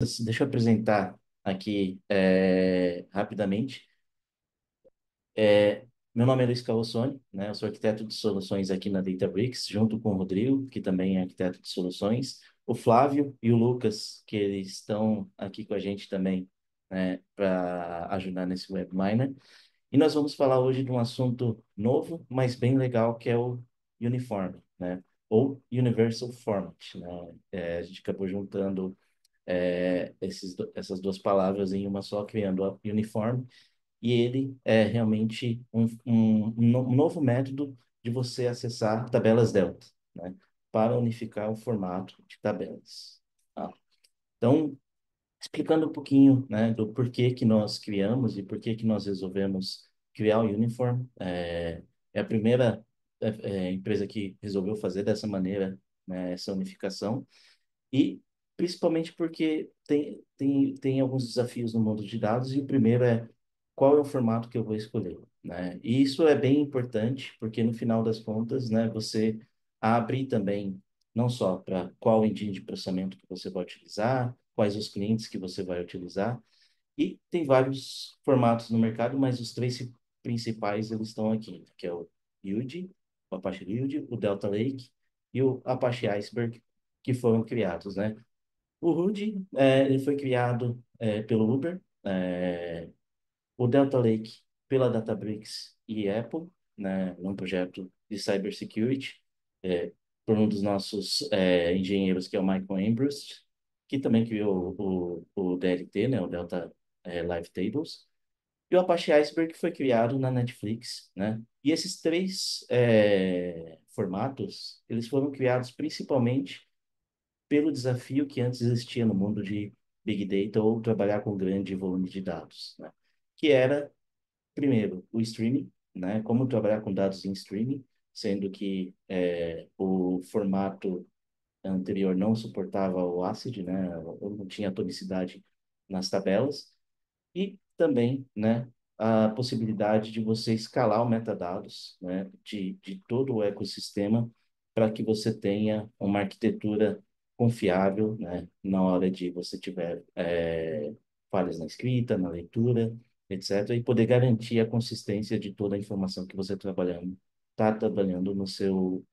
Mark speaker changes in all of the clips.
Speaker 1: Deixa eu apresentar aqui rapidamente. É, Meu nome é Luiz Carrossone, né? Eu sou arquiteto de soluções aqui na Databricks, junto com o Rodrigo, que também é arquiteto de soluções, o Flávio e o Lucas, que eles estão aqui com a gente também, né, para ajudar nesse webinar. E nós vamos falar hoje de um assunto novo, mas bem legal, que é o uniforme, né? Ou Universal Format, né? A gente acabou juntando essas duas palavras em uma só, criando a uniforme, e ele é realmente um novo método de você acessar tabelas Delta, né, para unificar o formato de tabelas. Tá? Então, explicando um pouquinho, né, do porquê que nós criamos e porquê que nós resolvemos criar o Uniform. É a primeira empresa que resolveu fazer dessa maneira, né, essa unificação. E principalmente porque tem alguns desafios no mundo de dados, e o primeiro é qual é o formato que eu vou escolher, né? E isso é bem importante, porque no final das contas, né, você abre também não só para qual engine de processamento que você vai utilizar, quais os clientes que você vai utilizar, e tem vários formatos no mercado, mas os três principais eles estão aqui, que é o Hilde, o Apache Hilde, o Delta Lake e o Apache Iceberg, que foram criados, né? O Rudy, ele foi criado pelo Uber, o Delta Lake pela Databricks e Apple, né, num projeto de cybersecurity, é, por um dos nossos engenheiros, que é o Michael Ambrose, que também criou o DLT, né, o Delta Live Tables, e o Apache Iceberg foi criado na Netflix, né? E esses três formatos, eles foram criados principalmente pelo desafio que antes existia no mundo de Big Data ou trabalhar com grande volume de dados, né? Que era, primeiro, o streaming, né? Como trabalhar com dados em streaming, sendo que o formato anterior não suportava o ACID, né? Ou não tinha tonicidade nas tabelas. E também, né, a possibilidade de você escalar o metadados, né, de todo o ecossistema para que você tenha uma arquitetura confiável, né, na hora de você tiver falhas na escrita, na leitura, etc., e poder garantir a consistência de toda a informação que você está trabalhando no seu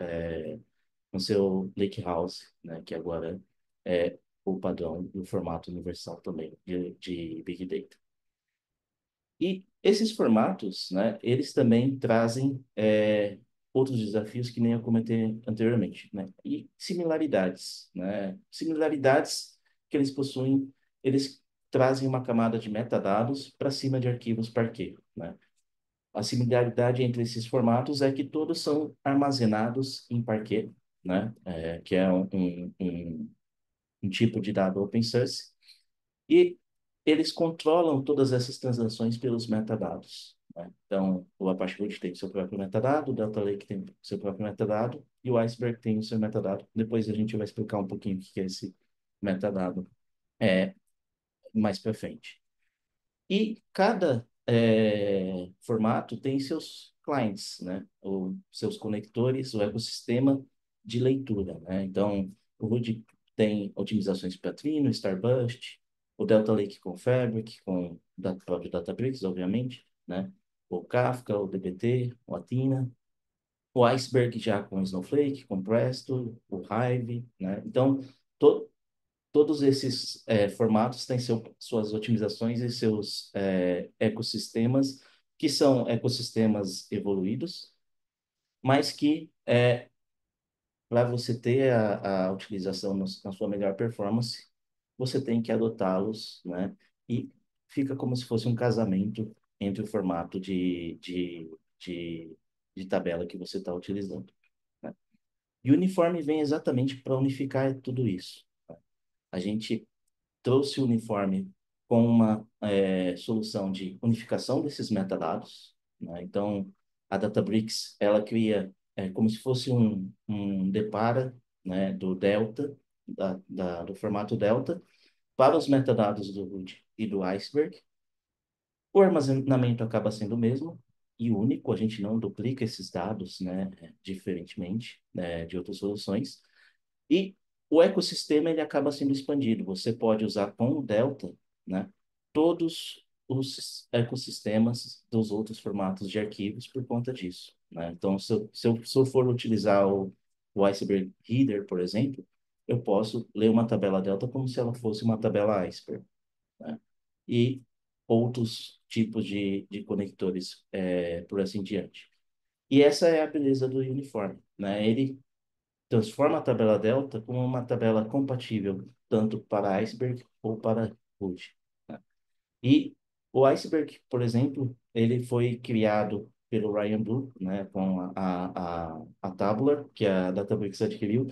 Speaker 1: Lakehouse, né, que agora é o padrão do formato universal também de Big Data. E esses formatos, né, eles também trazem outros desafios que nem eu comentei anteriormente, né? E similaridades, né? Similaridades que eles possuem, eles trazem uma camada de metadados para cima de arquivos Parquet, né? A similaridade entre esses formatos é que todos são armazenados em Parquet, né? Que é um tipo de dado open source, e eles controlam todas essas transações pelos metadados, né? Então, o Apache Root tem o seu próprio metadado, o Delta Lake tem o seu próprio metadado, e o Iceberg tem o seu metadado. Depois a gente vai explicar um pouquinho o que é esse metadado mais para frente. E cada formato tem seus clients, né? Ou seus conectores, o ecossistema de leitura, né? Então, o Rudy tem otimizações para Trino, Starburst, o Delta Lake com Fabric, com o próprio Databricks, obviamente, né? O Kafka, o dbt, o Athena, o Iceberg já com Snowflake, com Presto, o Hive, né? Então, to todos esses formatos têm suas otimizações e seus ecossistemas, que são ecossistemas evoluídos, mas que, para você ter a utilização na sua melhor performance, você tem que adotá-los, né? E fica como se fosse um casamento entre o formato de tabela que você está utilizando, né? E o uniforme vem exatamente para unificar tudo isso. A gente trouxe o uniforme com uma solução de unificação desses metadados, né? Então, a Databricks, ela cria como se fosse um depara, né, do Delta, do formato Delta, para os metadados do root e do Iceberg. O armazenamento acaba sendo o mesmo e único, a gente não duplica esses dados, né, diferentemente, né, de outras soluções. E o ecossistema ele acaba sendo expandido. Você pode usar com o Delta, né, todos os ecossistemas dos outros formatos de arquivos por conta disso, né? Então, se eu for utilizar o Iceberg Reader, por exemplo, eu posso ler uma tabela Delta como se ela fosse uma tabela Iceberg, né? E outros tipos de conectores, por assim diante. E essa é a beleza do uniforme, né? Ele transforma a tabela delta como uma tabela compatível tanto para iceberg ou para hood, né? E o iceberg, por exemplo, ele foi criado pelo Ryan Blue, né, com a Tabular, que a Databricks adquiriu,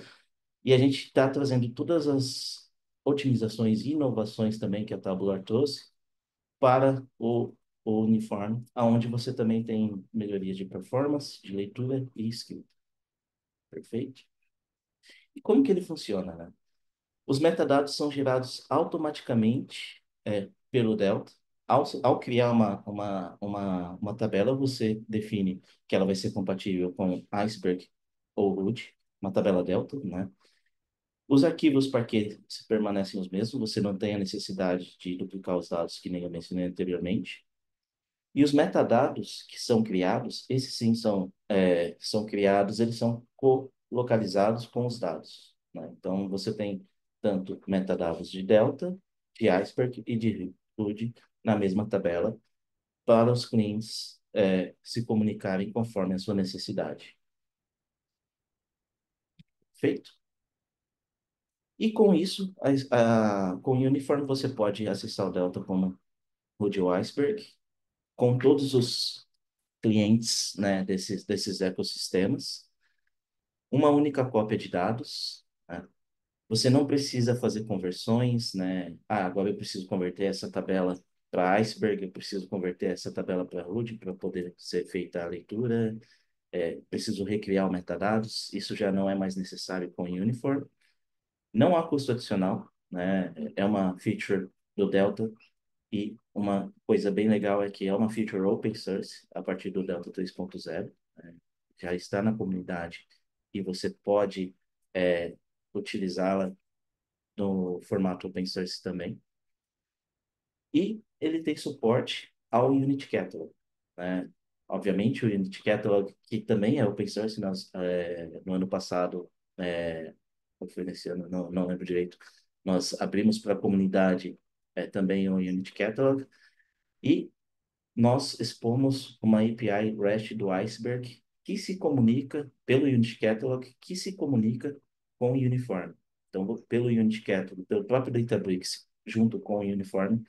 Speaker 1: e a gente está trazendo todas as otimizações e inovações também que a Tabular trouxe para o uniforme, aonde você também tem melhorias de performance, de leitura e escrita. Perfeito? E como que ele funciona, né? Os metadados são gerados automaticamente pelo Delta. Ao criar uma tabela, você define que ela vai ser compatível com Iceberg ou Root, uma tabela Delta, né? Os arquivos Parquet permanecem os mesmos, você não tem a necessidade de duplicar os dados que nem eu mencionei anteriormente. E os metadados que são criados, esses sim são criados, eles são colocalizados com os dados, né? Então, você tem tanto metadados de Delta, de Iceberg e de Hood na mesma tabela para os clientes se comunicarem conforme a sua necessidade. Feito? E com isso, com o Uniform, você pode acessar o Delta como Hood ou Iceberg, com todos os clientes, né, desses ecossistemas, uma única cópia de dados, né? Você não precisa fazer conversões, né? Ah, agora eu preciso converter essa tabela para Iceberg, eu preciso converter essa tabela para Ruby para poder ser feita a leitura, preciso recriar o metadados, isso já não é mais necessário com o Uniform. Não há custo adicional, né? É uma feature do Delta. E uma coisa bem legal é que é uma feature open source a partir do Delta 3.0, né? Já está na comunidade e você pode utilizá-la no formato open source também. E ele tem suporte ao Unity Catalog, né? Obviamente, o Unity Catalog, que também é open source, no ano passado, ou foi nesse ano, não lembro direito, nós abrimos para a comunidade também o Unity Catalog, e nós expomos uma API REST do Iceberg que se comunica pelo Unity Catalog, que se comunica com o Uniform. Então, pelo Unity Catalog, pelo próprio Databricks, junto com o Uniform,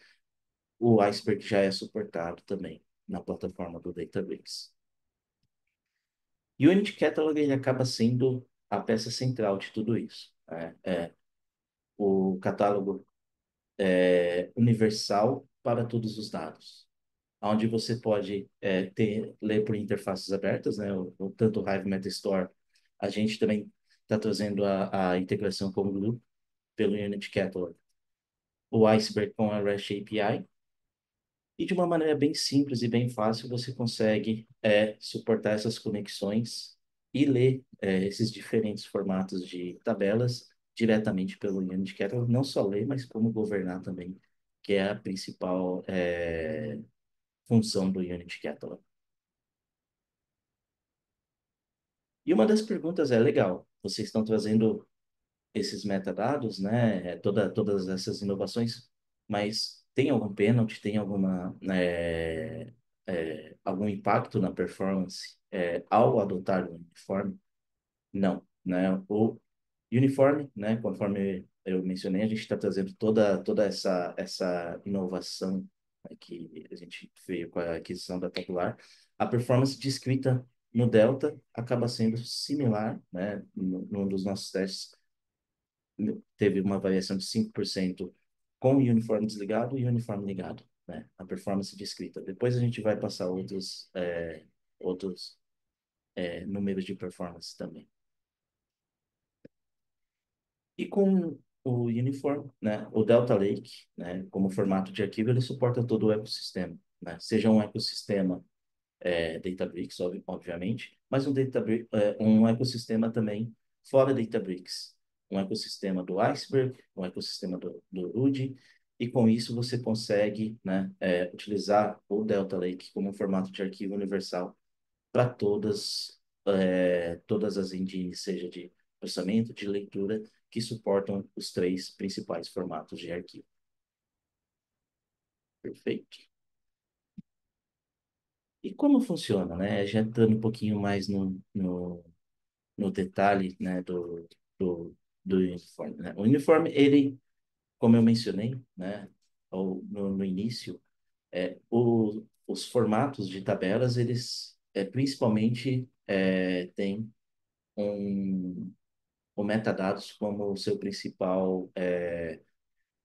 Speaker 1: o Iceberg já é suportado também na plataforma do Databricks. E o Unity Catalog ele acaba sendo a peça central de tudo isso, né? O catálogo universal para todos os dados, onde você pode ler por interfaces abertas, né? Tanto o Hive Metastore, a gente também está trazendo a integração com o Glue pelo Unity Catalog, o Iceberg com a REST API, e de uma maneira bem simples e bem fácil você consegue suportar essas conexões e ler esses diferentes formatos de tabelas diretamente pelo Unity Catalog, não só ler, mas como governar também, que é a principal função do Unity Catalog. E uma das perguntas é, legal, vocês estão trazendo esses metadados, né, todas essas inovações, mas tem algum pênalti, tem algum impacto na performance ao adotar o uniforme? Não, né? O uniforme, né, conforme eu mencionei, a gente está trazendo toda essa inovação, né, que a gente veio com a aquisição da Tabular. A performance de escrita no Delta acaba sendo similar, né? Num dos nossos testes, teve uma variação de 5% com o uniforme desligado e o uniforme ligado, né? A performance de escrita. Depois a gente vai passar outros números de performance também. E com o Uniform, né, o Delta Lake, né, como formato de arquivo, ele suporta todo o ecossistema, né? Seja um ecossistema Databricks, obviamente, mas um ecossistema também fora Databricks. um ecossistema do Iceberg, um ecossistema do Ruby, e com isso você consegue, né, utilizar o Delta Lake como um formato de arquivo universal para todas as engines, seja de processamento, de leitura, que suportam os três principais formatos de arquivo. Perfeito. E como funciona, né? Já entrando um pouquinho mais no detalhe, né, do uniforme, né? O uniforme, ele, como eu mencionei, né, no início, os formatos de tabelas, eles principalmente têm um, o metadados como o seu principal,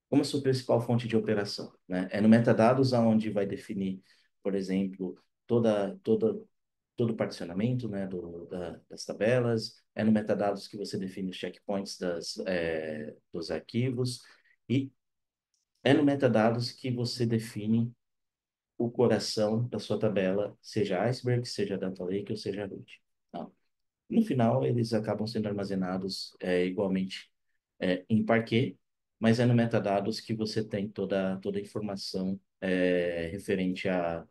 Speaker 1: como a sua principal fonte de operação, né? É no metadados aonde vai definir, por exemplo, todo o particionamento, né, das tabelas, é no metadados que você define os checkpoints dos arquivos, e é no metadados que você define o coração da sua tabela, seja Iceberg, seja Data Lake ou seja Root. Tá? No final, eles acabam sendo armazenados igualmente em Parquet, mas é no metadados que você tem toda a informação referente a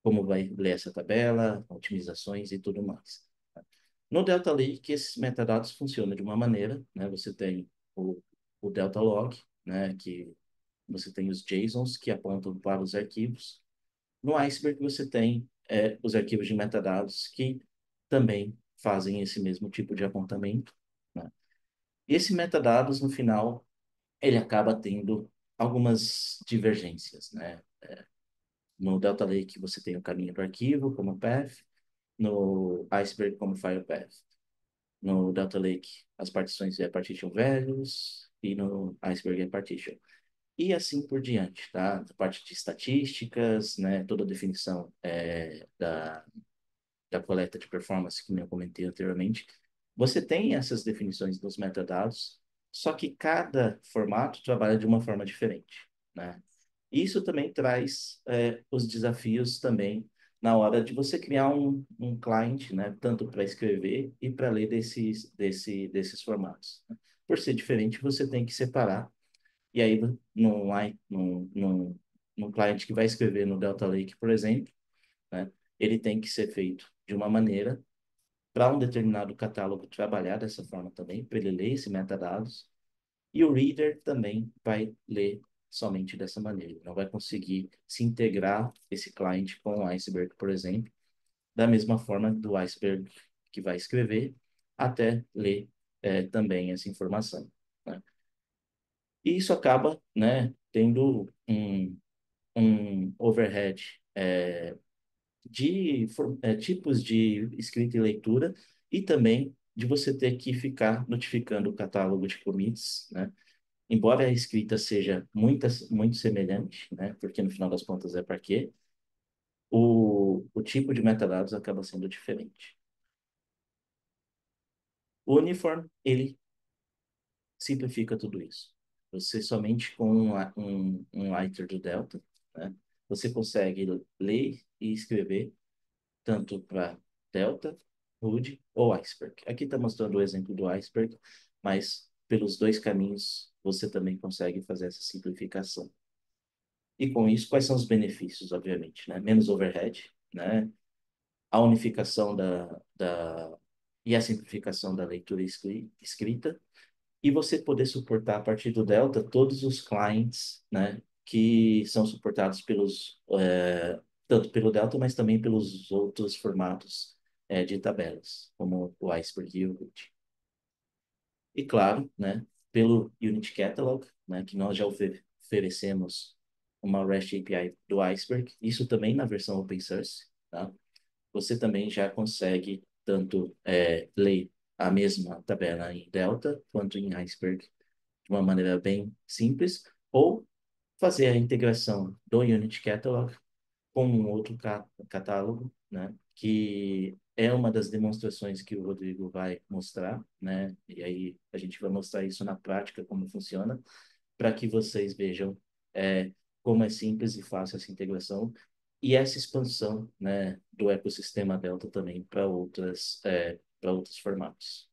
Speaker 1: como vai ler essa tabela, otimizações e tudo mais. No Delta Lake, esses metadados funcionam de uma maneira, né? Você tem o Delta Log, né? Que você tem os JSONs que apontam para os arquivos. No Iceberg, você tem os arquivos de metadados que também fazem esse mesmo tipo de apontamento, né? Esse metadados, no final, ele acaba tendo algumas divergências, né? No Delta Lake, você tem o caminho do arquivo como path, no Iceberg como file path. No Delta Lake, as partições é partition values e no Iceberg é partition. E assim por diante, tá? A parte de estatísticas, né? Toda a definição da coleta de performance que eu comentei anteriormente. Você tem essas definições nos metadados, só que cada formato trabalha de uma forma diferente, né? Isso também traz os desafios também na hora de você criar um client, né? Tanto para escrever e para ler desses formatos. Por ser diferente, você tem que separar. E aí, num client que vai escrever no Delta Lake, por exemplo, né? Ele tem que ser feito de uma maneira para um determinado catálogo trabalhar dessa forma também, para ele ler esse metadados, e o reader também vai ler somente dessa maneira. Ele não vai conseguir se integrar esse cliente com o Iceberg, por exemplo, da mesma forma do Iceberg que vai escrever até ler também essa informação, né? E isso acaba, né, tendo um overhead de tipos de escrita e leitura e também de você ter que ficar notificando o catálogo de commits, né? Embora a escrita seja muito semelhante, né? Porque no final das contas é para quê? O tipo de metadados acaba sendo diferente. O Uniform, ele simplifica tudo isso. Você somente com um iter do Delta, né? Você consegue ler e escrever tanto para Delta, Hood ou Iceberg. Aqui está mostrando o exemplo do Iceberg, mas pelos dois caminhos você também consegue fazer essa simplificação. E com isso, quais são os benefícios, obviamente, né? Menos overhead, né? A unificação e a simplificação da leitura escrita, e você poder suportar a partir do Delta todos os clients, né? Que são suportados tanto pelo Delta, mas também pelos outros formatos de tabelas, como o Iceberg e o Root. E claro, né, pelo Unity Catalog, né, que nós já oferecemos uma REST API do Iceberg, isso também na versão open source, tá? Você também já consegue tanto ler a mesma tabela em Delta quanto em Iceberg de uma maneira bem simples, ou fazer a integração do Unity Catalog com um outro catálogo, né? Que é uma das demonstrações que o Rodrigo vai mostrar, né? E aí a gente vai mostrar isso na prática, como funciona, para que vocês vejam como é simples e fácil essa integração e essa expansão, né, do ecossistema Delta também para outros formatos.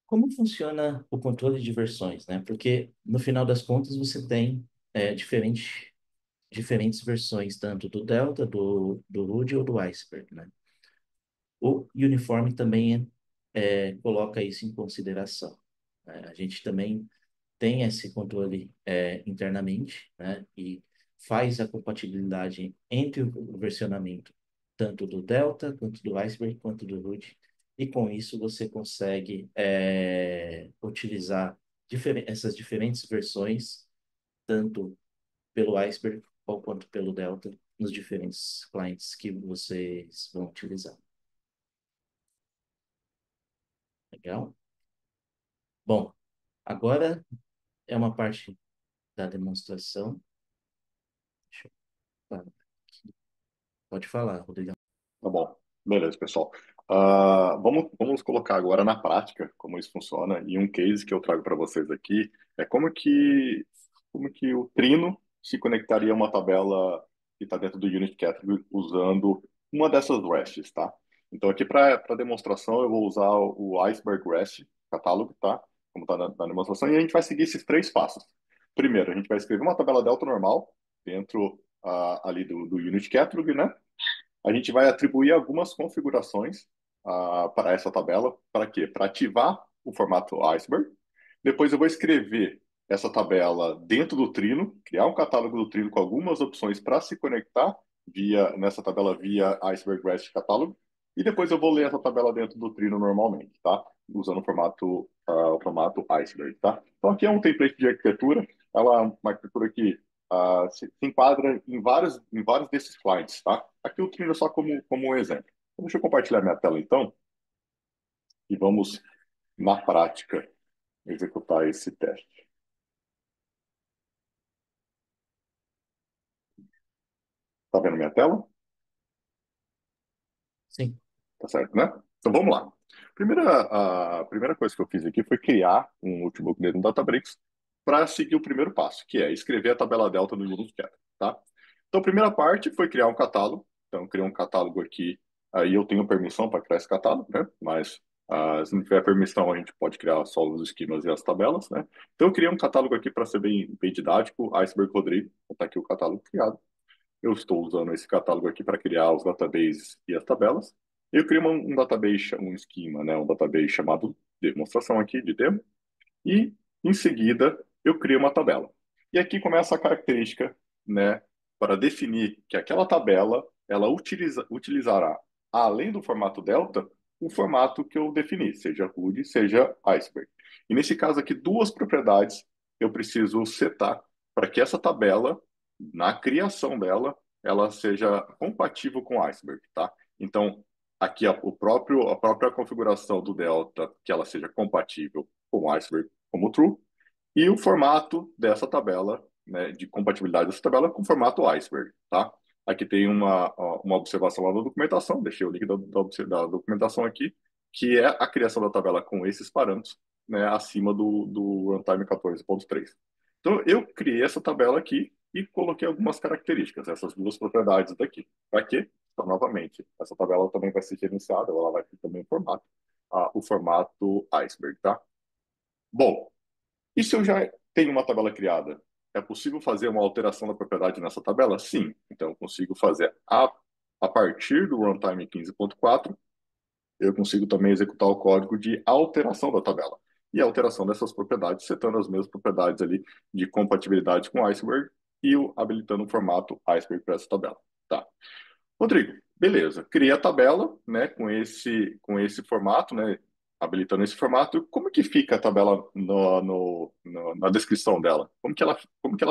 Speaker 1: Como funciona o controle de versões, né? Porque no final das contas você tem diferentes versões, tanto do Delta, do Rudy ou do Iceberg, né? O Uniform também coloca isso em consideração, né? A gente também tem esse controle internamente, né? E faz a compatibilidade entre o versionamento tanto do Delta, quanto do Iceberg, quanto do Root. E com isso você consegue utilizar essas diferentes versões, tanto pelo Iceberg ou quanto pelo Delta, nos diferentes clientes que vocês vão utilizar. Legal? Bom, agora é uma parte da demonstração. Deixa eu parar aqui. Pode falar, Rodrigo.
Speaker 2: Tá bom, beleza, pessoal. Vamos colocar agora na prática como isso funciona. E um case que eu trago para vocês aqui é como que o Trino se conectaria a uma tabela que está dentro do Unit Category usando uma dessas RESTs, tá? Então, aqui para demonstração, eu vou usar o Iceberg REST catálogo, tá? Como está na demonstração, e a gente vai seguir esses três passos. Primeiro, a gente vai escrever uma tabela delta normal dentro ali do Unit Category, né? A gente vai atribuir algumas configurações para essa tabela. Para quê? Para ativar o formato Iceberg. Depois eu vou escrever essa tabela dentro do Trino, criar um catálogo do Trino com algumas opções para se conectar nessa tabela via Iceberg REST catálogo. E depois eu vou ler essa tabela dentro do Trino normalmente, tá? Usando o formato Iceberg, tá? Então aqui é um template de arquitetura. Ela é uma arquitetura que se enquadra em vários desses clients, tá? Aqui eu tiro só como um exemplo. Então, deixa eu compartilhar minha tela então e vamos, na prática, executar esse teste. Tá vendo minha tela?
Speaker 1: Sim,
Speaker 2: Tá certo, né? Então vamos lá. A primeira coisa que eu fiz aqui foi criar um notebook dentro do Databricks para seguir o primeiro passo, que é escrever a tabela delta no Unit Cat, tá? Então a primeira parte foi criar um catálogo. Então eu criei um catálogo aqui, aí eu tenho permissão para criar esse catálogo, né? Mas se não tiver permissão, a gente pode criar só os esquemas e as tabelas, né? Então eu criei um catálogo aqui para ser bem didático, Iceberg Rodrigo, está aqui o catálogo criado. Eu estou usando esse catálogo aqui para criar os databases e as tabelas. Eu criei um database, um esquema, né, um database chamado demonstração aqui de demo, e em seguida eu crio uma tabela. E aqui começa a característica, né, para definir que aquela tabela ela utilizará, além do formato Delta, o formato que eu defini, seja RUD, seja Iceberg. E nesse caso aqui, duas propriedades eu preciso setar para que essa tabela, na criação dela, ela seja compatível com Iceberg, tá? Então, aqui a própria configuração do Delta, que ela seja compatível com o Iceberg como true, e o formato dessa tabela, né, de compatibilidade dessa tabela com o formato Iceberg, tá? Aqui tem uma observação lá na documentação, deixei o link da documentação aqui, que é a criação da tabela com esses parâmetros, né, acima do Runtime 14.3. Então, eu criei essa tabela aqui e coloquei algumas características, essas duas propriedades daqui. Para quê? Então, novamente, essa tabela também vai ser gerenciada, ela vai ter também o formato Iceberg, tá? Bom, e se eu já tenho uma tabela criada, é possível fazer uma alteração da propriedade nessa tabela? Sim. Então, eu consigo fazer a partir do runtime 15.4, eu consigo também executar o código de alteração da tabela. E a alteração dessas propriedades, setando as mesmas propriedades ali de compatibilidade com Iceberg e habilitando o formato Iceberg para essa tabela. Tá. Rodrigo, beleza. Criei a tabela, né, com esse formato, né, habilitando esse formato. Como que fica a tabela na descrição dela? Como que ela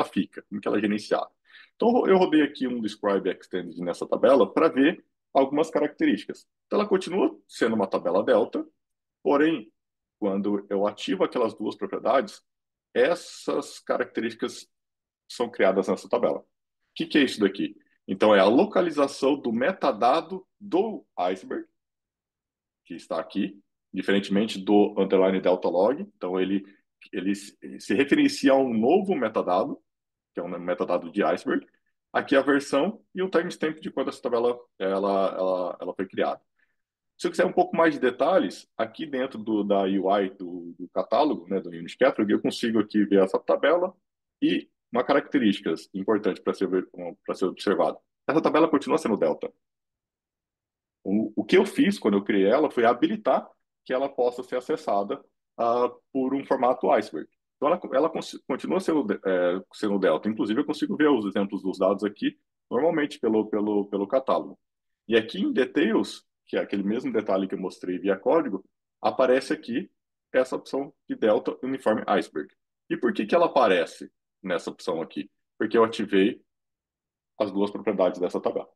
Speaker 2: fica? Como que ela é gerenciada? Então, eu rodei aqui um describe extended nessa tabela para ver algumas características. Então, ela continua sendo uma tabela delta, porém, quando eu ativo aquelas duas propriedades, essas características são criadas nessa tabela. O que é isso daqui? Então, é a localização do metadado do iceberg, que está aqui, diferentemente do underline delta log. Então, ele se referencia a um novo metadado, que é um metadado de iceberg. Aqui é a versão e o timestamp de quando essa tabela ela foi criada. Se eu quiser um pouco mais de detalhes, aqui dentro da UI do catálogo, né, do Unity Catalog, eu consigo aqui ver essa tabela e uma característica importante para ser observada. Essa tabela continua sendo delta. O que eu fiz quando eu criei ela foi habilitar que ela possa ser acessada por um formato iceberg. Então, ela continua sendo delta. Inclusive, eu consigo ver os exemplos dos dados aqui, normalmente pelo catálogo. E aqui em Details, que é aquele mesmo detalhe que eu mostrei via código, aparece aqui essa opção de Delta Uniform Iceberg. E por que ela aparece nessa opção aqui? Porque eu ativei as duas propriedades dessa tabela.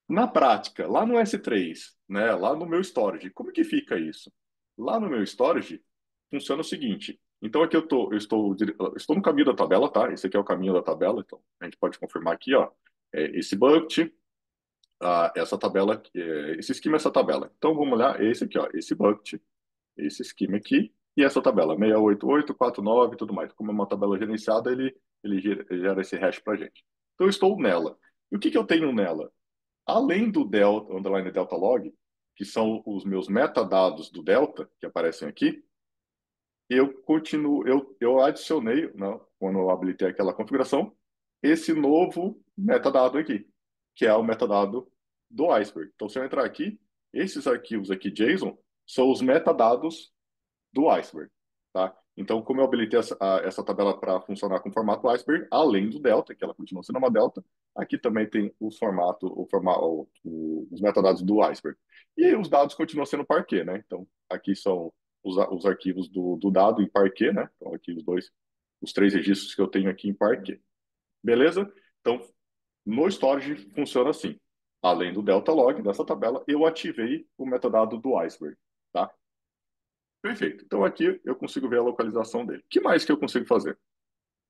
Speaker 2: Na prática, lá no S3, né, lá no meu storage, como que fica isso? Lá no meu storage, funciona o seguinte. Então, aqui eu estou no caminho da tabela, tá? Esse aqui é o caminho da tabela, então a gente pode confirmar aqui, ó, esse bucket, essa tabela, esse esquema, essa tabela. Então, vamos olhar esse aqui, ó, esse bucket, esse esquema aqui, e essa tabela, 68849 e tudo mais. Como é uma tabela gerenciada, ele gera esse hash para gente. Então, eu estou nela. E o que eu tenho nela? Além do Delta, underline Delta Log, que são os meus metadados do Delta, que aparecem aqui, eu adicionei, né, quando eu habilitei aquela configuração, esse novo metadado aqui, que é o metadado do Iceberg. Então, se eu entrar aqui, esses arquivos aqui, JSON, são os metadados do Iceberg, tá? Então, como eu habilitei essa tabela para funcionar com formato Iceberg, além do Delta, que ela continua sendo uma Delta, aqui também tem os metadados do Iceberg. E os dados continuam sendo Parquet, né? Então, aqui são os arquivos do dado em Parquet, né? Então, aqui os três registros que eu tenho aqui em Parquet. Beleza? Então, no storage funciona assim. Além do delta log dessa tabela, eu ativei o metadado do Iceberg, tá? Perfeito. Então aqui eu consigo ver a localização dele. O que mais que eu consigo fazer?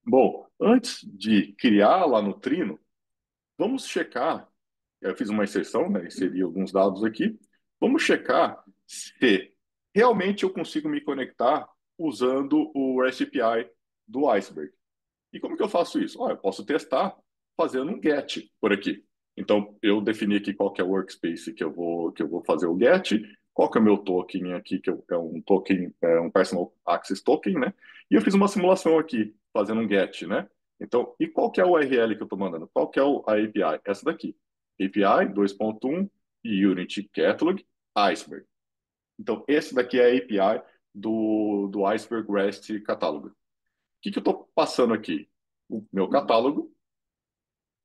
Speaker 2: Bom, antes de criar lá no Trino, vamos checar. Eu fiz uma inserção, né? Inseri alguns dados aqui. Vamos checar se realmente eu consigo me conectar usando o REST API do Iceberg. E como que eu faço isso? Eu posso testar fazendo um get por aqui. Então, eu defini aqui qual que é o workspace que eu vou fazer o get, qual que é o meu token aqui, é um token, um personal access token, né? E eu fiz uma simulação aqui, fazendo um get, né? Então, e qual que é o URL que eu estou mandando? Qual que é a API? Essa daqui. API 2.1 Unity Catalog Iceberg. Então, esse daqui é a API do Iceberg REST Catalog. O que eu estou passando aqui? O meu catálogo,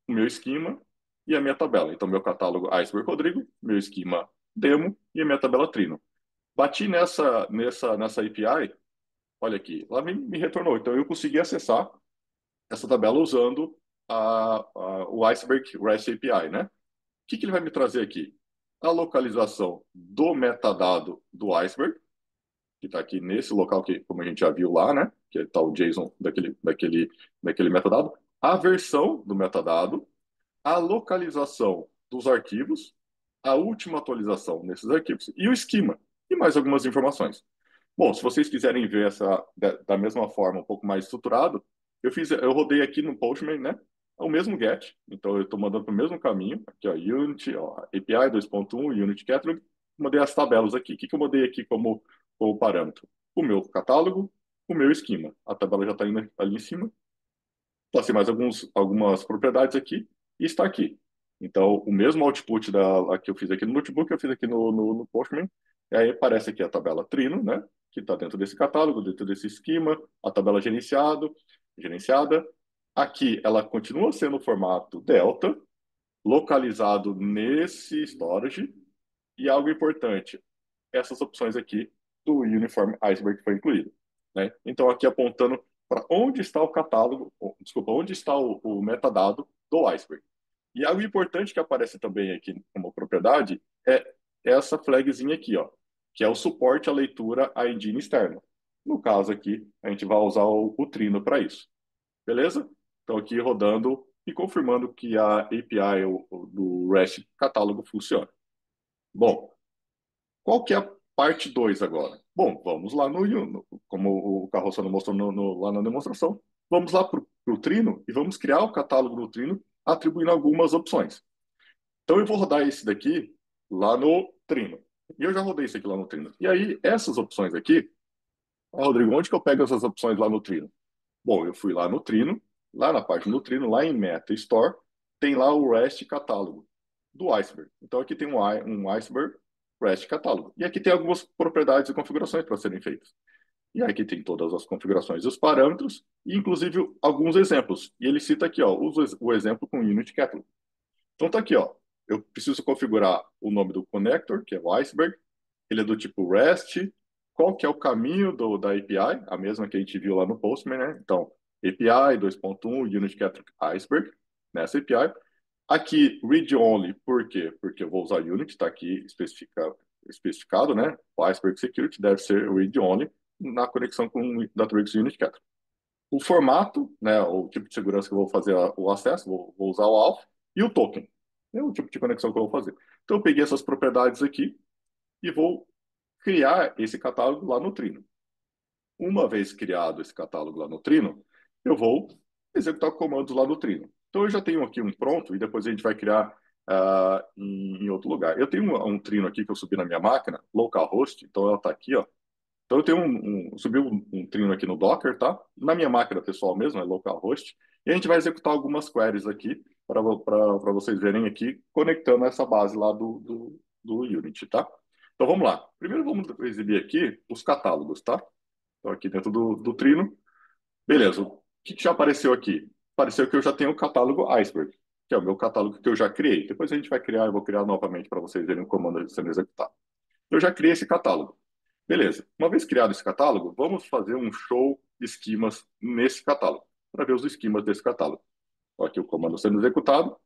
Speaker 2: o meu esquema e a minha tabela. Então, meu catálogo Iceberg Rodrigo, meu esquema Demo e a minha tabela Trino. Bati nessa API, olha aqui, ela me retornou. Então, eu consegui acessar essa tabela usando o Iceberg REST API, né? O que ele vai me trazer aqui? A localização do metadado do Iceberg, que está aqui nesse local que, como a gente já viu lá, né? Que está o JSON daquele metadado. A versão do metadado, a localização dos arquivos, a última atualização nesses arquivos e o esquema e mais algumas informações. Bom, se vocês quiserem ver essa da mesma forma, um pouco mais estruturado, eu rodei aqui no Postman, né? É o mesmo get, então eu estou mandando para o mesmo caminho, aqui ó, Unity, ó, API 2.1, Unity Catalog, mandei as tabelas aqui. O que eu mandei aqui como parâmetro? O meu catálogo, o meu esquema. A tabela já está indo ali em cima, passei mais algumas propriedades aqui e está aqui. Então, o mesmo output que eu fiz aqui no notebook, eu fiz aqui no Postman. E aí aparece aqui a tabela Trino, né? Que está dentro desse catálogo, dentro desse esquema, a tabela gerenciada. Aqui ela continua sendo o formato Delta, localizado nesse storage. E algo importante, essas opções aqui do Uniform Iceberg que foi incluído, né? Então, aqui apontando para onde está o catálogo, desculpa, onde está o metadado do Iceberg. E algo importante que aparece também aqui como propriedade é essa flagzinha aqui, ó, que é o suporte à leitura à engine externa. No caso aqui, a gente vai usar o Trino para isso. Beleza? Então, aqui rodando e confirmando que a API do REST catálogo funciona. Bom, qual que é a parte 2 agora? Bom, vamos lá como o Carroçano mostrou lá na demonstração, vamos lá para o Trino e vamos criar o catálogo do Trino atribuindo algumas opções. Então eu vou rodar esse daqui lá no Trino. E eu já rodei isso aqui lá no Trino. E aí, essas opções aqui, Rodrigo, onde que eu pego essas opções lá no Trino? Bom, eu fui lá no Trino, lá na página do Trino, lá em Meta Store, tem lá o REST catálogo do Iceberg. Então aqui tem um Iceberg REST catálogo. E aqui tem algumas propriedades e configurações para serem feitas. E aqui tem todas as configurações e os parâmetros, e inclusive alguns exemplos. E ele cita aqui, ó, o exemplo com Unity Catalog. Então tá aqui, ó. Eu preciso configurar o nome do connector, que é o Iceberg. Ele é do tipo REST. Qual que é o caminho da API? A mesma que a gente viu lá no Postman, né? Então, API 2.1 Unity Catalog Iceberg, nessa API. Aqui, read only, por quê? Porque eu vou usar Unity, está aqui especificado, né? O Iceberg Security deve ser read only na conexão com o Databricks Unity Catalog. O formato, né, o tipo de segurança que eu vou fazer o acesso, vou usar o auth, e o token, é o tipo de conexão que eu vou fazer. Então, eu peguei essas propriedades aqui e vou criar esse catálogo lá no Trino. Uma vez criado esse catálogo lá no Trino, eu vou executar comandos lá no Trino. Então, eu já tenho aqui um pronto e depois a gente vai criar em outro lugar. Eu tenho um Trino aqui que eu subi na minha máquina, localhost, então ela está aqui, ó. Então eu tenho subi um Trino aqui no Docker, tá? Na minha máquina pessoal mesmo, é localhost. E a gente vai executar algumas queries aqui para vocês verem aqui, conectando essa base lá do Unity, tá? Então vamos lá. Primeiro vamos exibir aqui os catálogos, tá? Então aqui dentro do Trino. Beleza. O que já apareceu aqui? Apareceu que eu já tenho o catálogo Iceberg, que é o meu catálogo que eu já criei. Depois a gente vai criar, eu vou criar novamente para vocês verem o comando sendo executado. Eu já criei esse catálogo. Beleza. Uma vez criado esse catálogo, vamos fazer um show de esquemas nesse catálogo, para ver os esquemas desse catálogo. Ó, aqui o comando sendo executado,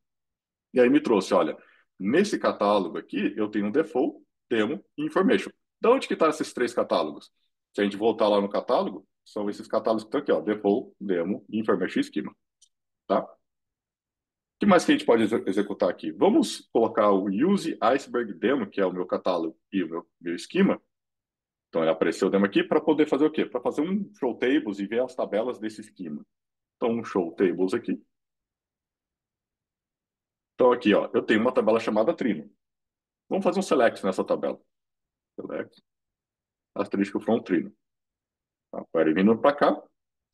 Speaker 2: e aí me trouxe, olha, nesse catálogo aqui eu tenho default, demo e information. De onde que estão esses três catálogos? Se a gente voltar lá no catálogo, são esses catálogos que estão aqui, ó, default, demo, information e esquema, tá? O que mais que a gente pode executar aqui? Vamos colocar o use iceberg demo, que é o meu catálogo, e o meu esquema. Então, ele apareceu o demo aqui para poder fazer o quê? Para fazer um show tables e ver as tabelas desse esquema. Então, um show tables aqui. Então, aqui, ó, eu tenho uma tabela chamada Trino. Vamos fazer um select nessa tabela. Select, asterisco from Trino. Tá? Query vindo para cá,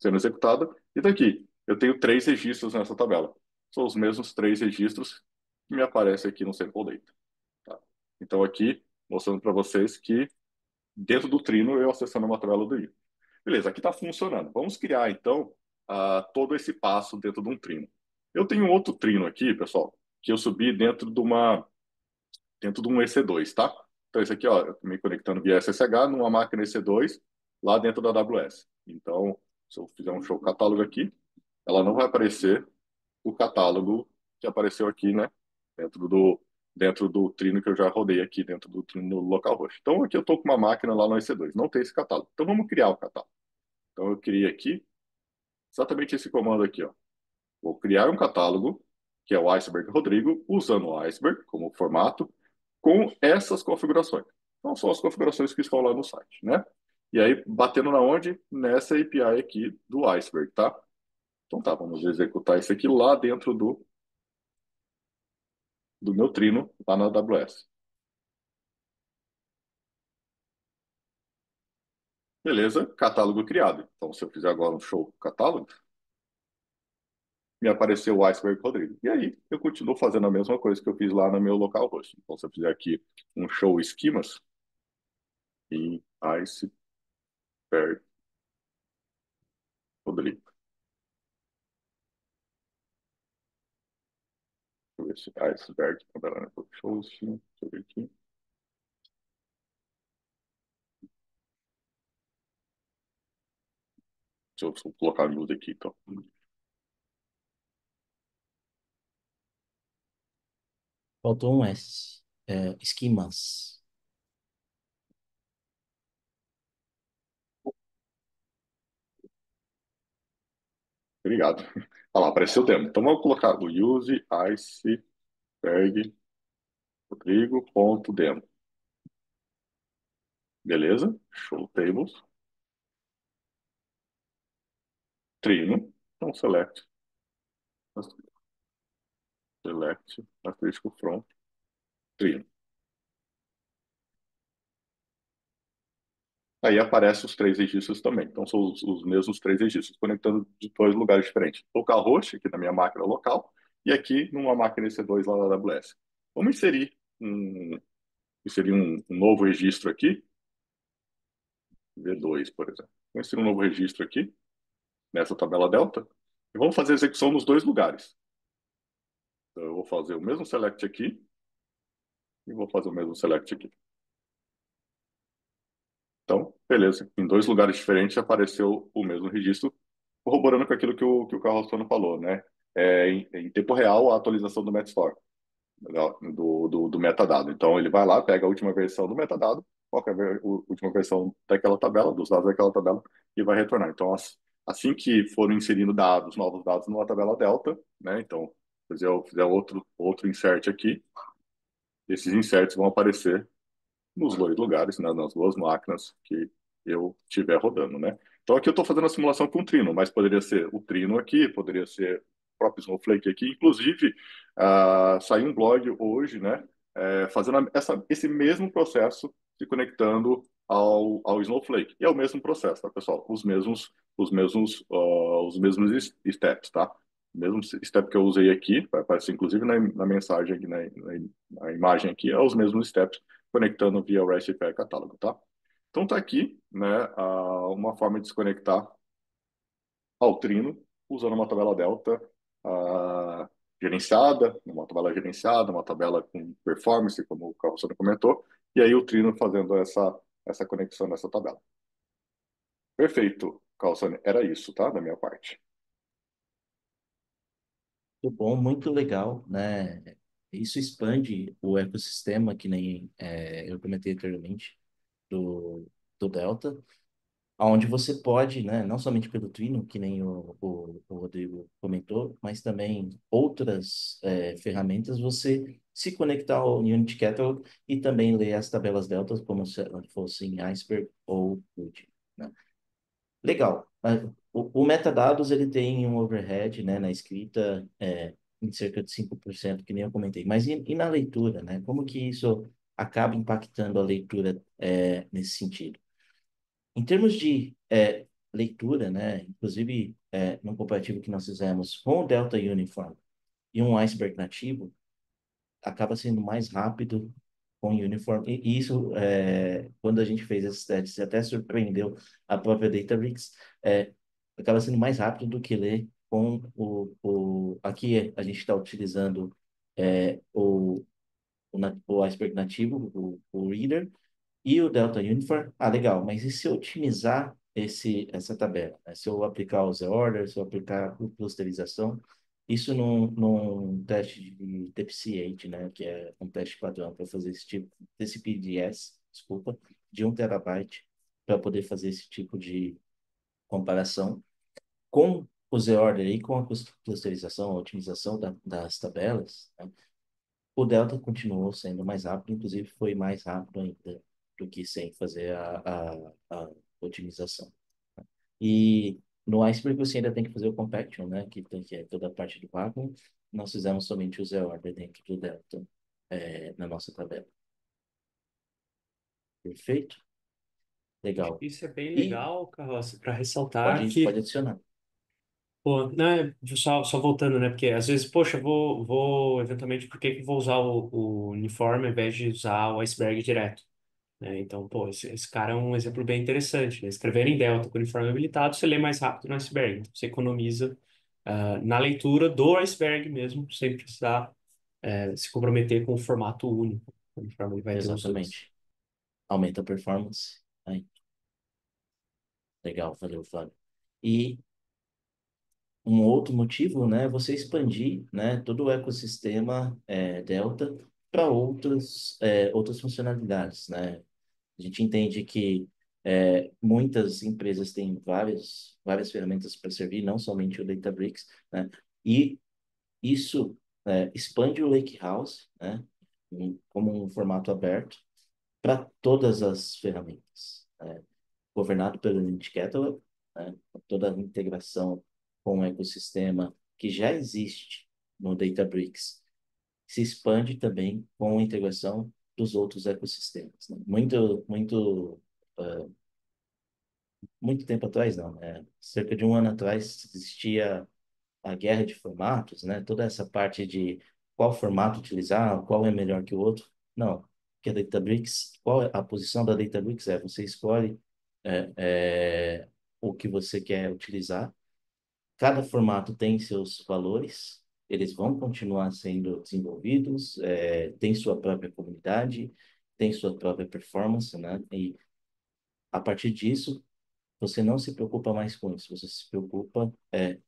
Speaker 2: sendo executada. E daqui, eu tenho três registros nessa tabela. São os mesmos três registros que me aparecem aqui no sample data. Tá? Então, aqui, mostrando para vocês que dentro do Trino eu acessando uma tabela do I. Beleza, aqui está funcionando. Vamos criar, então, todo esse passo dentro de um trino. Eu tenho outro trino aqui, pessoal, que eu subi dentro de um EC2, tá? Então, esse aqui, ó, eu estou me conectando via SSH numa máquina EC2 lá dentro da AWS. Então, se eu fizer um show catálogo aqui, ela não vai aparecer o catálogo que apareceu aqui, né? Dentro do, dentro do trino que eu já rodei aqui, dentro do trino localhost. Então, aqui eu estou com uma máquina lá no EC2, não tem esse catálogo. Então, vamos criar o catálogo. Então, eu criei aqui exatamente esse comando aqui, ó. Vou criar um catálogo, que é o Iceberg Rodrigo, usando o Iceberg como formato, com essas configurações. Então, são as configurações que estão lá no site, né? E aí, batendo na onde? Nessa API aqui do Iceberg, tá? Então tá, vamos executar isso aqui lá dentro do meu trino, lá na AWS. Beleza, catálogo criado. Então, se eu fizer agora um show catálogo, me apareceu o Iceberg Rodrigo. E aí, eu continuo fazendo a mesma coisa que eu fiz lá no meu localhost. Então, se eu fizer aqui um show esquemas, e Iceberg Rodrigo. Deixa eu ver se Iceberg, show, deixa eu ver aqui. Deixa eu colocar a luz aqui, então.
Speaker 1: Faltou um S. Esquimas.
Speaker 2: Obrigado. Olha lá, apareceu o demo. Então, vamos colocar o use iceberg rodrigo.demo. Beleza? Show tables. Trino. Então, select, asterisco from, trino. aí aparecem os três registros também. Então, são os mesmos três registros, conectando de dois lugares diferentes. Localhost, aqui na minha máquina local, e aqui numa máquina EC2 lá na AWS. Vamos inserir um novo registro aqui, V2, por exemplo. Vamos inserir um novo registro aqui, nessa tabela delta, e vamos fazer a execução nos dois lugares. Então, eu vou fazer o mesmo select aqui, e vou fazer o mesmo select aqui. Então, beleza. Em dois lugares diferentes apareceu o mesmo registro, corroborando com aquilo que o Carlos Tono falou, né? Em tempo real, a atualização do Metstore, do metadado. Então, ele vai lá, pega a última versão do metadado, coloca última versão daquela tabela, dos dados daquela tabela, e vai retornar. Então, assim que forem inserindo dados, novos dados numa tabela delta, né? Então, se eu fizer outro insert aqui, esses inserts vão aparecer nos dois lugares, né, nas duas máquinas que eu estiver rodando, né? Então aqui eu estou fazendo a simulação com o Trino, mas poderia ser o Trino aqui, poderia ser o próprio Snowflake aqui. Inclusive, saiu um blog hoje, né, fazendo esse mesmo processo, se conectando ao Snowflake. E é o mesmo processo, tá, pessoal? Os mesmos steps, tá? O mesmo step que eu usei aqui, vai aparecer inclusive na mensagem, aqui, na imagem aqui, é os mesmos steps conectando via REST API catálogo, tá? Então tá aqui, né, uma forma de se conectar ao Trino usando uma tabela delta gerenciada, uma tabela com performance, como o Carlos comentou, e aí o Trino fazendo essa conexão nessa tabela. Perfeito, Carlson, era isso, tá, da minha parte.
Speaker 1: Muito bom, muito legal, né? Isso expande o ecossistema, que nem eu comentei anteriormente, do, do Delta, onde você pode, né, não somente pelo Twino, que nem o Rodrigo comentou, mas também outras ferramentas, você se conectar ao Unity Catalog e também ler as tabelas deltas como se fossem Iceberg ou Qt, né? Legal. O metadados ele tem um overhead, né, na escrita em cerca de 5%, que nem eu comentei. Mas e na leitura, né? Como que isso acaba impactando a leitura nesse sentido? Em termos de leitura, né, inclusive num comparativo que nós fizemos com o Delta Uniform e um Iceberg nativo, acaba sendo mais rápido com o Uniform. E isso, quando a gente fez esses testes, até surpreendeu a própria Databricks, acaba sendo mais rápido do que ler com Aqui a gente está utilizando o Iceberg nativo, o Reader, e o Delta Uniform, legal, mas e se eu otimizar essa tabela? Né? Se eu aplicar o Z-Order, se eu aplicar a clusterização, isso num teste de DPC-8, né? Que é um teste padrão para fazer esse tipo, desse PDS, desculpa, de 1 TB, para poder fazer esse tipo de comparação com o Z-Order e com a clusterização, a otimização das tabelas, né? O Delta continuou sendo mais rápido, inclusive foi mais rápido ainda do que sem fazer a otimização. E no Iceberg você ainda tem que fazer o compaction, né? Que é toda a parte do vácuo. Nós fizemos somente o Z-Order dentro do Delta, na nossa tabela. Perfeito? Legal.
Speaker 3: Isso é bem
Speaker 1: E
Speaker 3: legal, Carlos, para ressaltar
Speaker 1: pode
Speaker 3: que,
Speaker 1: adicionar.
Speaker 3: pô, né, só voltando, né, porque às vezes, poxa, vou eventualmente, por que que eu vou usar o uniforme ao invés de usar o iceberg direto? Né? Então, pô, esse cara é um exemplo bem interessante, né? Escrever em Delta com o uniforme habilitado, você lê mais rápido no iceberg, então você economiza na leitura do iceberg mesmo, sem precisar se comprometer com o formato único. O uniforme ele vai ter os dois.
Speaker 1: Exatamente. Aumenta a performance. Aí, legal, valeu, Flávio. E um outro motivo, né, é você expandir, né, todo o ecossistema Delta para outras funcionalidades, né? A gente entende que muitas empresas têm várias ferramentas para servir, não somente o Databricks, né? E isso expande o Lakehouse, né, como um formato aberto para todas as ferramentas, né? Governado pelo Unity Catalog, né? Toda a integração com o ecossistema que já existe no Databricks se expande também com a integração dos outros ecossistemas, né? Muito muito tempo atrás, não, né? Cerca de um ano atrás existia a guerra de formatos, né? Toda essa parte de qual formato utilizar, qual é melhor que o outro. Não, que a Databricks, qual é a posição da Databricks é você escolhe é, o que você quer utilizar. Cada formato tem seus valores, eles vão continuar sendo desenvolvidos, tem sua própria comunidade, tem sua própria performance, né? E a partir disso, você não se preocupa mais com isso, você se preocupa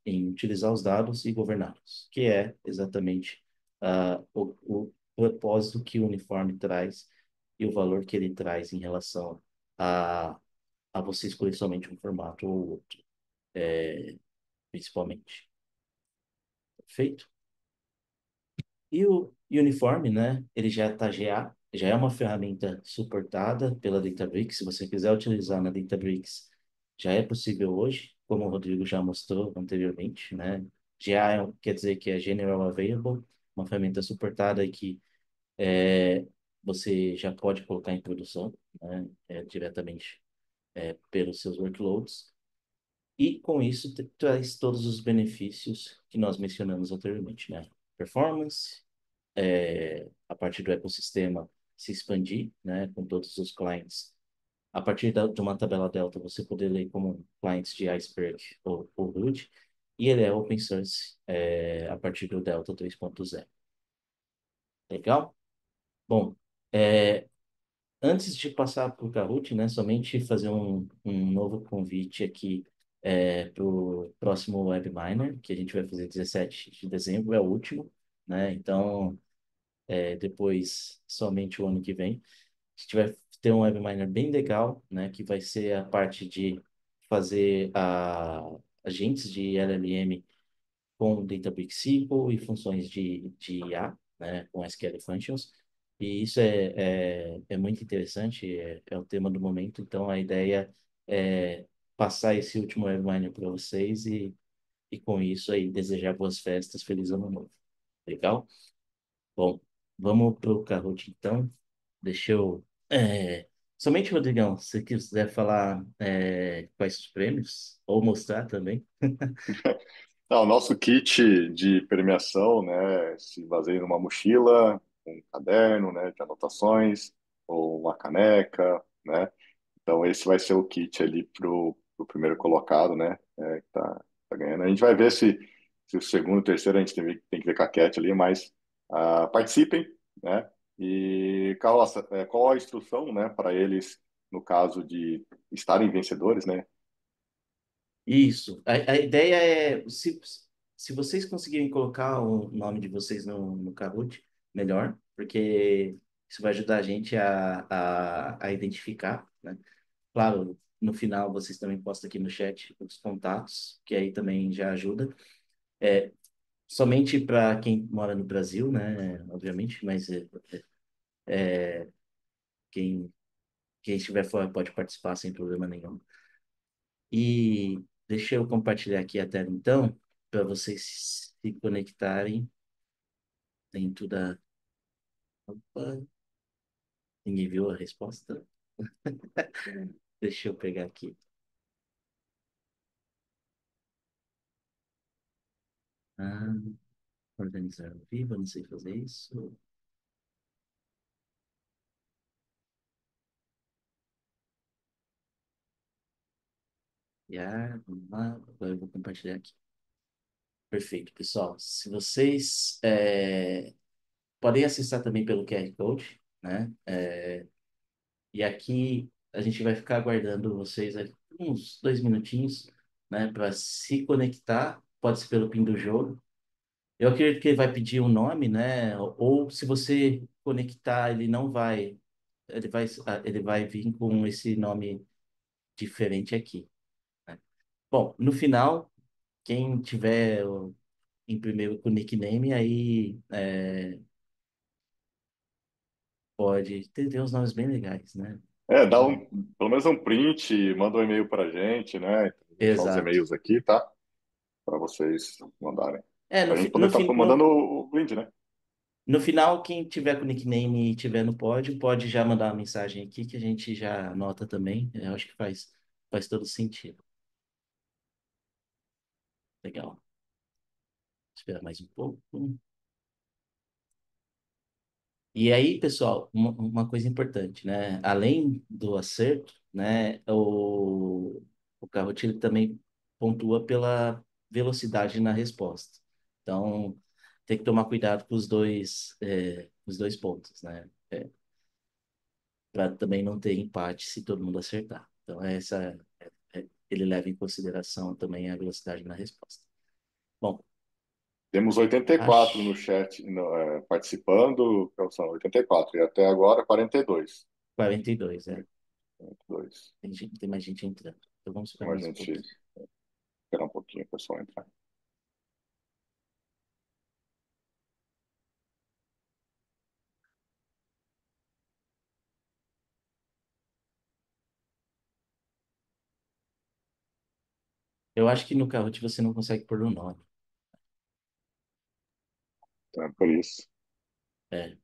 Speaker 1: em utilizar os dados e governá-los, que é exatamente o propósito que o uniforme traz e o valor que ele traz em relação a, a você escolher somente um formato ou outro, principalmente. Perfeito? E o Uniform, né? Ele já está já é uma ferramenta suportada pela Databricks. Se você quiser utilizar na Databricks, já é possível hoje, como o Rodrigo já mostrou anteriormente, né? Já quer dizer que é General Available, uma ferramenta suportada que você já pode colocar em produção, né? Diretamente pelos seus workloads. E com isso traz todos os benefícios que nós mencionamos anteriormente, né? Performance, a partir do ecossistema se expandir, né, com todos os clientes. A partir de uma tabela Delta, você poder ler como clientes de Iceberg ou Root, e ele é open source a partir do Delta 3.0. Legal? Bom, é, antes de passar para o Kahoot, né, somente fazer um novo convite aqui para o próximo WebMiner, que a gente vai fazer 17 de dezembro, é o último, né? Então, depois somente o ano que vem. A gente vai ter um webminer bem legal, né, que vai ser a parte de fazer agentes de LLM com Databricks SQL e funções de IA, né, com SQL Functions. E isso é muito interessante, é o tema do momento. Então, a ideia é passar esse último webminer para vocês e com isso aí desejar boas festas, feliz ano novo. Legal? Bom, vamos para o Kahoot então. Deixa eu. Somente, Rodrigão, se você quiser falar quais os prêmios, ou mostrar também.
Speaker 2: O nosso kit de premiação, né, se baseia numa mochila, um caderno, né, de anotações, ou uma caneca, né? Então esse vai ser o kit ali pro primeiro colocado, né, que tá ganhando. A gente vai ver se o segundo, o terceiro a gente tem que ver com a Cat ali, mas participem, né? E qual a instrução, né, para eles no caso de estarem vencedores, né?
Speaker 1: Isso. A ideia é, se vocês conseguirem colocar o nome de vocês no Kahoot, melhor, porque isso vai ajudar a gente a identificar, né? Claro, no final vocês também postam aqui no chat os contatos, que aí também já ajuda. É, somente para quem mora no Brasil, né? Obviamente, mas quem, quem estiver fora pode participar sem problema nenhum. E deixa eu compartilhar aqui a tela então, para vocês se conectarem dentro da. Opa, ninguém viu a resposta? Deixa eu pegar aqui. Ah, organizar ao vivo, eu não sei fazer isso. Vamos lá, agora eu vou compartilhar aqui. Perfeito, pessoal. Se vocês podem acessar também pelo QR Code, né? E aqui a gente vai ficar aguardando vocês aí uns 2 minutinhos, né, para se conectar. Pode ser pelo PIN do jogo. Eu acredito que ele vai pedir um nome, né? Ou se você conectar, ele não vai, ele vai vir com esse nome diferente aqui, né? Bom, no final, quem tiver em primeiro com o nickname, aí pode ter uns nomes bem legais, né?
Speaker 2: Dá pelo menos um print, manda um e-mail para a gente, né? Vou deixar os
Speaker 1: Exato.
Speaker 2: e-mails aqui, tá? Para vocês mandarem.
Speaker 1: É,
Speaker 2: Para a gente poder estar mandando o brinde, né?
Speaker 1: no final, quem tiver com o nickname e tiver no pódio, pode já mandar uma mensagem aqui que a gente já anota também. Eu acho que faz. faz todo sentido. Legal. Esperar mais um pouco. E aí, pessoal, uma coisa importante, né? Além do acerto, né, o Kahoot ele também pontua pela velocidade na resposta. Então, tem que tomar cuidado com os dois pontos, né? Para também não ter empate se todo mundo acertar. Então, ele leva em consideração também a velocidade na resposta. Bom,
Speaker 2: Temos 84 no
Speaker 1: acho
Speaker 2: chat participando, então são 84, e até agora 42.
Speaker 1: 42, é.
Speaker 2: 42.
Speaker 1: Tem mais gente entrando. Então, vamos esperar
Speaker 2: Então a
Speaker 1: mais um
Speaker 2: gente
Speaker 1: pouquinho.
Speaker 2: esperar um pouquinho o pessoal entrar.
Speaker 1: Eu acho que no Kahoot você não consegue pôr o nome.
Speaker 2: Então é por isso.
Speaker 1: É.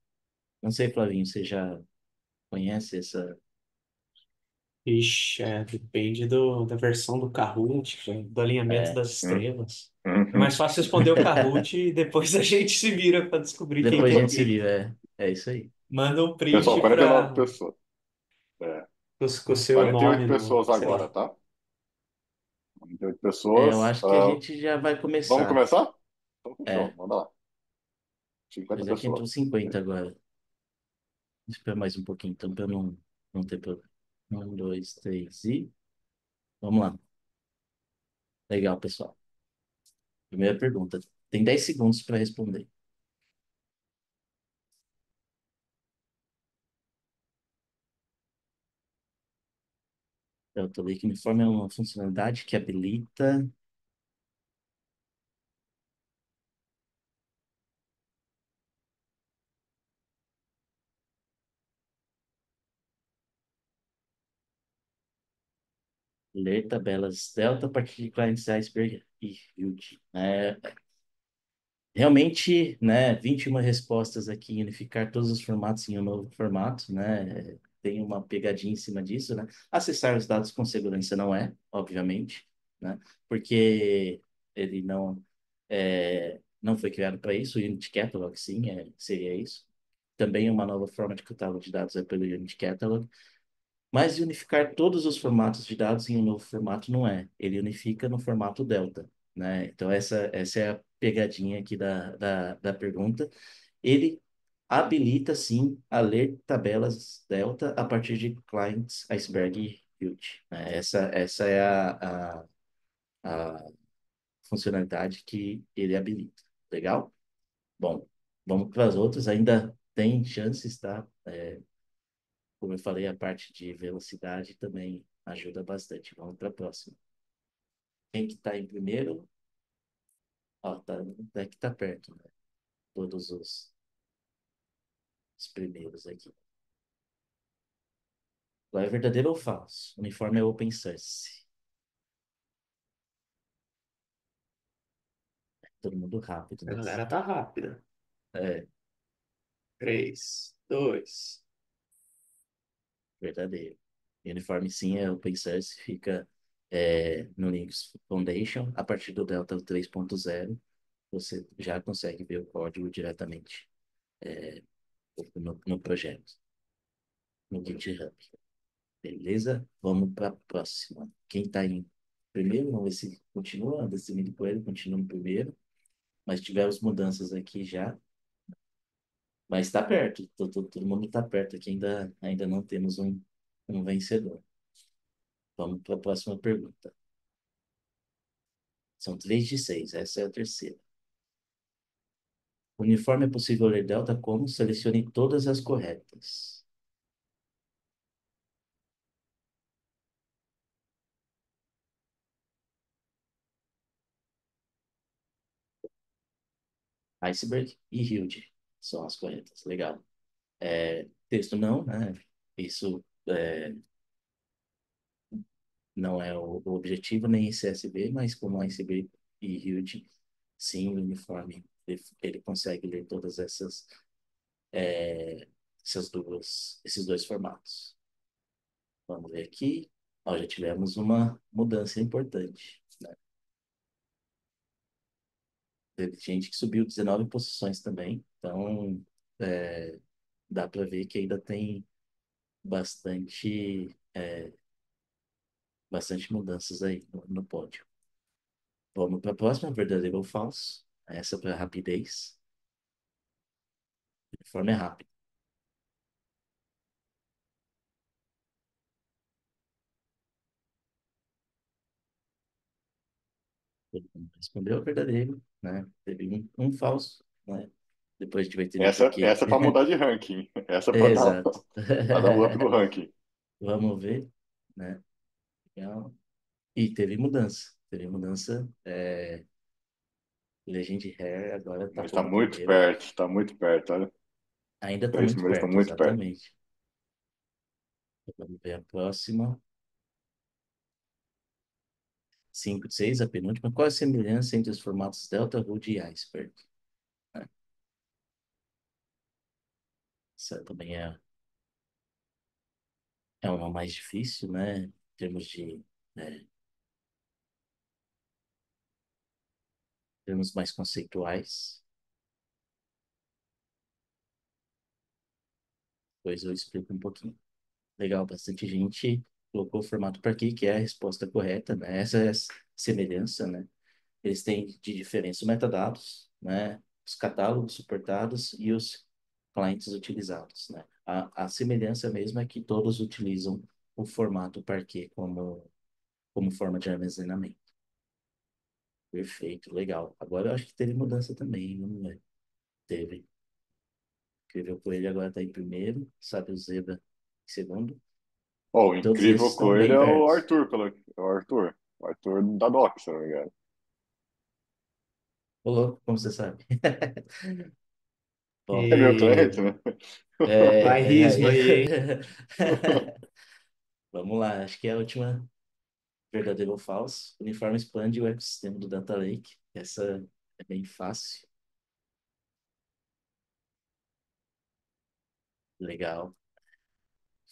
Speaker 1: Não sei, Flavinho, você já conhece essa?
Speaker 3: Ixi, depende da versão do Kahoot, do alinhamento
Speaker 1: É.
Speaker 3: das
Speaker 2: Hum,
Speaker 3: estrelas. É
Speaker 2: uhum.
Speaker 3: mais fácil responder o Kahoot e depois a gente se vira para descobrir quem
Speaker 1: Depois
Speaker 3: que
Speaker 1: a
Speaker 3: é
Speaker 1: gente se
Speaker 3: quem.
Speaker 1: viu, é isso aí.
Speaker 3: Manda um
Speaker 2: Pessoal,
Speaker 3: print
Speaker 2: 49
Speaker 3: para
Speaker 2: pessoas. É,
Speaker 3: com o seu
Speaker 2: 48
Speaker 3: nome no,
Speaker 2: pessoas
Speaker 3: sei
Speaker 2: agora,
Speaker 3: lá.
Speaker 2: tá? 48
Speaker 1: Eu
Speaker 2: pessoas.
Speaker 1: acho que a gente já vai
Speaker 2: Vamos
Speaker 1: começar.
Speaker 2: começar? Então, fechou.
Speaker 1: É,
Speaker 2: Manda lá. 50
Speaker 1: mas aqui entrou
Speaker 2: pessoas.
Speaker 1: 50 agora. Espera mais um pouquinho, então, para não ter problema. Um, dois, três e... Vamos lá. Legal, pessoal. Primeira pergunta. Tem 10 segundos para responder. Delta Lake Uniforme é uma funcionalidade que habilita ler tabelas Delta a partir de clientes Iceberg e Hilt. Realmente, né, 21 respostas aqui, unificar todos os formatos em um novo formato, né, tem uma pegadinha em cima disso, né? Acessar os dados com segurança não é, obviamente, né, porque ele não foi criado para isso, o Unity Catalog, sim, seria isso. Também uma nova forma de catálogo de dados é pelo Unity Catalog, mas unificar todos os formatos de dados em um novo formato não é. Ele unifica no formato Delta, né? Então, essa é a pegadinha aqui da pergunta. Ele habilita, sim, a ler tabelas Delta a partir de clients Iceberg e Hilt, né? Essa é a funcionalidade que ele habilita. Legal? Bom, vamos para as outras. Ainda tem chances, tá? Como eu falei, a parte de velocidade também ajuda bastante. Vamos para a próxima. Quem que está em primeiro? Ó, é que tá perto, né? Todos os primeiros aqui. Agora é verdadeiro ou falso? O uniforme é open source. Todo mundo rápido
Speaker 3: A
Speaker 1: nessa.
Speaker 3: galera tá rápida.
Speaker 1: É,
Speaker 3: 3, 2.
Speaker 1: verdadeiro. O uniforme sim é open source, fica no Linux Foundation. A partir do Delta 3.0, você já consegue ver o código diretamente no projeto, no GitHub. Beleza? Vamos para a próxima. Quem está em primeiro, vamos ver se continua. Decidindo com ele, continua em primeiro. Mas tivemos mudanças aqui já. Mas está perto. Todo mundo está perto aqui. Ainda não temos um vencedor. Vamos para a próxima pergunta. São 3 de 6. Essa é a terceira. O uniforme é possível ler delta como? Selecione todas as corretas. Iceberg e Hilde são as corretas. Legal. Texto não, né? Isso não é o objetivo nem CSV, mas como ICB e Hilde, sim, o uniforme, ele consegue ler todas esses dois formatos. Vamos ver aqui. Ó, já tivemos uma mudança importante, né? Teve gente que subiu 19 posições também, então é, dá para ver que ainda tem bastante, bastante mudanças aí no pódio. Vamos para a próxima, verdadeiro ou falso. Essa para rapidez. De forma rápida. Todo mundo respondeu o verdadeiro, né? Teve um falso, né? Depois a gente vai entender por quê.
Speaker 2: Essa é para mudar de ranking. Essa é para dar,
Speaker 1: Exato.
Speaker 2: pra dar um up no ranking.
Speaker 1: Vamos ver, né? Legal. E teve mudança. Teve mudança. Legend Hair agora está
Speaker 2: Mas está
Speaker 1: como
Speaker 2: muito
Speaker 1: primeiro.
Speaker 2: perto, está muito perto. Olha,
Speaker 1: Ainda está
Speaker 2: três
Speaker 1: muito
Speaker 2: primeiros estão
Speaker 1: perto,
Speaker 2: muito perto.
Speaker 1: exatamente. Vamos ver a próxima. 5 de 6, a penúltima. Qual a semelhança entre os formatos Delta, Hood e Iceberg? Né? Essa também é uma mais difícil, né? Em termos de termos mais conceituais. Depois eu explico um pouquinho. Legal, bastante gente colocou o formato para aqui, que é a resposta correta, né? Essa é a semelhança, né? Eles têm de diferença os metadados, né? Os catálogos suportados e os clientes utilizados, né? A semelhança mesmo é que todos utilizam o formato Parquet como forma de armazenamento. Perfeito, legal. Agora eu acho que teve mudança também, não é? Teve. Incrível Coelho agora está em primeiro, Sábio Zebra em segundo.
Speaker 2: Oh, o
Speaker 1: Todos esses
Speaker 2: incrível
Speaker 1: estão
Speaker 2: coelho
Speaker 1: bem
Speaker 2: é o
Speaker 1: perto.
Speaker 2: Arthur, é o Arthur. O Arthur da Doc, se não me engano.
Speaker 1: Ô, louco, como você sabe? Bom,
Speaker 2: É meu cliente,
Speaker 3: E
Speaker 2: né?
Speaker 3: bairrismo
Speaker 1: aí.
Speaker 3: aí, hein?
Speaker 1: Vamos lá, acho que é a última verdadeiro ou falso. O uniforme expande o ecossistema do Data Lake. Essa é bem fácil. Legal.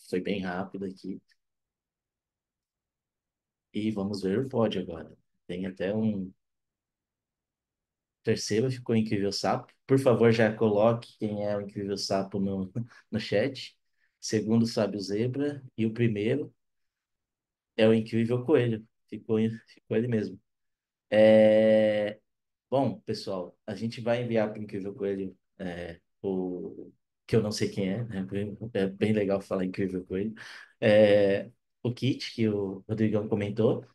Speaker 1: Foi bem rápido aqui. E vamos ver o pódio agora. Tem até um terceiro, ficou o Incrível Sapo. Por favor, já coloque quem é o Incrível Sapo no chat. Segundo, Sábio Zebra. E o primeiro é o Incrível Coelho. Ficou ele mesmo. É, Bom, pessoal, a gente vai enviar para o Incrível Coelho o que eu não sei quem é, né? É bem legal falar Incrível Coelho. É, o kit que o Rodrigão comentou.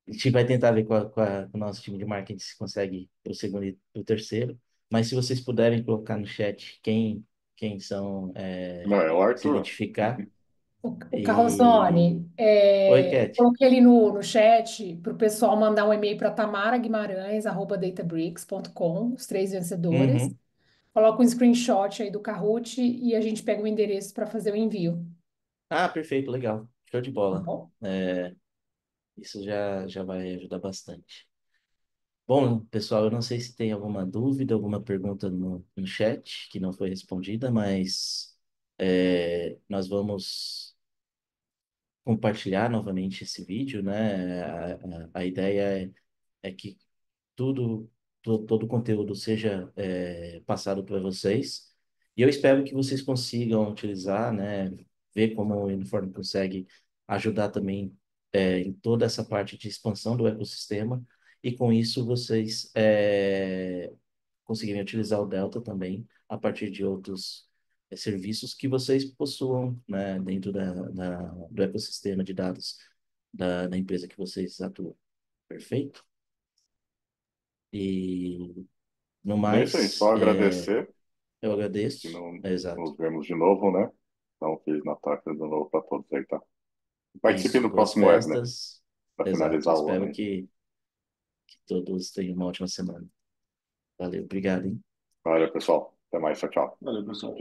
Speaker 1: A gente vai tentar ver com o nosso time de marketing se consegue o segundo e o terceiro. Mas se vocês puderem colocar no chat quem são,
Speaker 2: Não, é o
Speaker 1: se
Speaker 2: Arthur.
Speaker 1: identificar.
Speaker 4: O
Speaker 1: E.
Speaker 4: Carlosone,
Speaker 1: Oi,
Speaker 4: eu
Speaker 1: Cat.
Speaker 4: coloquei ali no chat para o pessoal mandar um e-mail para tamaraguimarães@databricks.com, os três vencedores.
Speaker 1: Uhum.
Speaker 4: Coloca um screenshot aí do Kahoot e a gente pega o endereço para fazer o envio,
Speaker 1: Ah, perfeito, legal. Show de
Speaker 4: tá
Speaker 1: bola.
Speaker 4: bom?
Speaker 1: Isso já vai ajudar bastante. Bom, pessoal, eu não sei se tem alguma dúvida, alguma pergunta no chat que não foi respondida, mas nós vamos compartilhar novamente esse vídeo, né? A ideia é que todo o conteúdo seja passado para vocês. E eu espero que vocês consigam utilizar, né? Ver como o Uniforme consegue ajudar também em toda essa parte de expansão do ecossistema. E com isso vocês conseguirem utilizar o Delta também a partir de outros serviços que vocês possuam, né? Dentro do ecossistema de dados da empresa que vocês atuam. Perfeito? E no
Speaker 2: É isso aí, só
Speaker 1: mais,
Speaker 2: agradecer
Speaker 1: eu
Speaker 2: e
Speaker 1: agradeço.
Speaker 2: não
Speaker 1: Exato.
Speaker 2: nos vemos de novo, né? Então, Feliz Natal de novo para todos aí, tá? Participe
Speaker 1: Isso,
Speaker 2: no
Speaker 1: boas
Speaker 2: próximo webinar,
Speaker 1: festas.
Speaker 2: para
Speaker 1: Exato.
Speaker 2: finalizar o ano
Speaker 1: Espero
Speaker 2: aí.
Speaker 1: que todos tenham uma ótima semana. Valeu, obrigado, hein?
Speaker 2: Valeu, pessoal. Até mais, tchau, tchau. Valeu, pessoal.